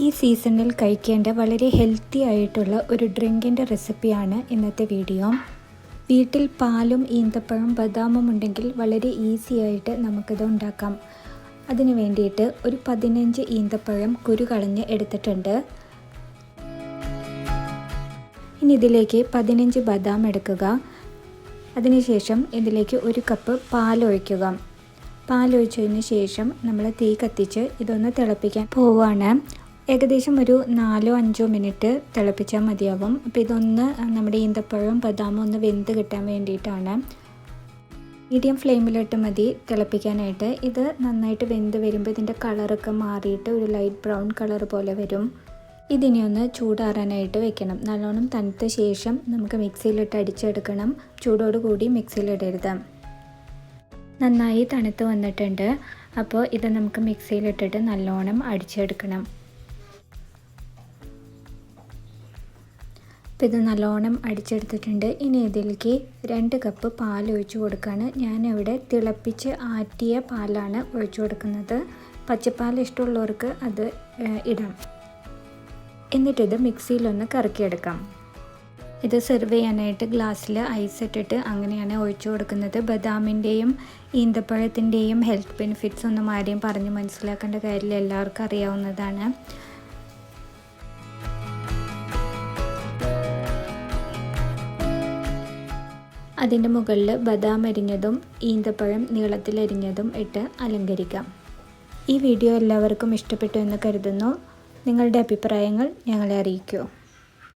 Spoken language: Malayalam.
ഈ സീസണിൽ കഴിക്കേണ്ട വളരെ ഹെൽത്തി ആയിട്ടുള്ള ഒരു ഡ്രിങ്കിൻ്റെ റെസിപ്പിയാണ് ഇന്നത്തെ വീഡിയോ. വീട്ടിൽ പാലും ഈന്തപ്പഴം ബദാമും ഉണ്ടെങ്കിൽ വളരെ ഈസി ആയിട്ട് നമുക്കിത് ഉണ്ടാക്കാം. അതിന് വേണ്ടിയിട്ട് ഒരു 15 ഈന്തപ്പഴം കുരു കളഞ്ഞ് എടുത്തിട്ടുണ്ട്. ഇനി ഇതിലേക്ക് 15 ബദാം എടുക്കുക. അതിനുശേഷം ഇതിലേക്ക് 1 കപ്പ് പാലൊഴിക്കുക. പാലൊഴിച്ചതിന് ശേഷം നമ്മൾ തീ കത്തിച്ച് ഇതൊന്ന് തിളപ്പിക്കാൻ പോവുകയാണ്. ഏകദേശം ഒരു 4-5 മിനിറ്റ് തിളപ്പിച്ചാൽ മതിയാവും. അപ്പോൾ ഇതൊന്ന് നമ്മുടെ ഈന്തപ്പഴവും ബദാമും ഒന്ന് വെന്ത് കിട്ടാൻ വേണ്ടിയിട്ടാണ്. മീഡിയം ഫ്ലെയിമിലിട്ട് മതി തിളപ്പിക്കാനായിട്ട്. ഇത് നന്നായിട്ട് വെന്ത് വരുമ്പോൾ ഇതിൻ്റെ കളറൊക്കെ മാറിയിട്ട് ഒരു ലൈറ്റ് ബ്രൗൺ കളർ പോലെ വരും. ഇതിനെ ഒന്ന് ചൂടാറാനായിട്ട് വെക്കണം. നല്ലോണം തണുത്ത ശേഷം നമുക്ക് മിക്സിയിലിട്ട് അടിച്ചെടുക്കണം. ചൂടോടുകൂടി മിക്സിയിലിടരുത്. നന്നായി തണുത്ത് വന്നിട്ടുണ്ട്. അപ്പോൾ ഇത് നമുക്ക് മിക്സിയിലിട്ടിട്ട് നല്ലോണം അടിച്ചെടുക്കണം. അപ്പോൾ ഇത് നല്ലോണം അടിച്ചെടുത്തിട്ടുണ്ട്. ഇനി ഇതിലേക്ക് 2 കപ്പ് പാൽ ഒഴിച്ച് കൊടുക്കുകയാണ്. ഞാനിവിടെ തിളപ്പിച്ച് ആറ്റിയ പാലാണ് ഒഴിച്ചു കൊടുക്കുന്നത്. പച്ചപ്പാൽ ഇഷ്ടമുള്ളവർക്ക് അത് ഇടാം. എന്നിട്ടിത് മിക്സിയിലൊന്ന് കറക്കിയെടുക്കാം. ഇത് സെർവ് ചെയ്യാനായിട്ട് ഗ്ലാസ്സിൽ ഐസ് ഇട്ടിട്ട് അങ്ങനെയാണ് ഒഴിച്ചു കൊടുക്കുന്നത്. ബദാമിൻ്റെയും ഈന്തപ്പഴത്തിൻ്റെയും ഹെൽത്ത് ബെനിഫിറ്റ്സ് ഒന്നും ആരെയും പറഞ്ഞ് മനസ്സിലാക്കേണ്ട കാര്യമില്ല, എല്ലാവർക്കും അറിയാവുന്നതാണ്. അതിൻ്റെ മുകളിൽ ബദാം അരിഞ്ഞതും ഈന്തപ്പഴം നീളത്തിലരിഞ്ഞതും ഇട്ട് അലങ്കരിക്കാം. ഈ വീഡിയോ എല്ലാവർക്കും ഇഷ്ടപ്പെട്ടു എന്ന് കരുതുന്നു. നിങ്ങളുടെ അഭിപ്രായങ്ങൾ ഞങ്ങളെ അറിയിക്കൂ.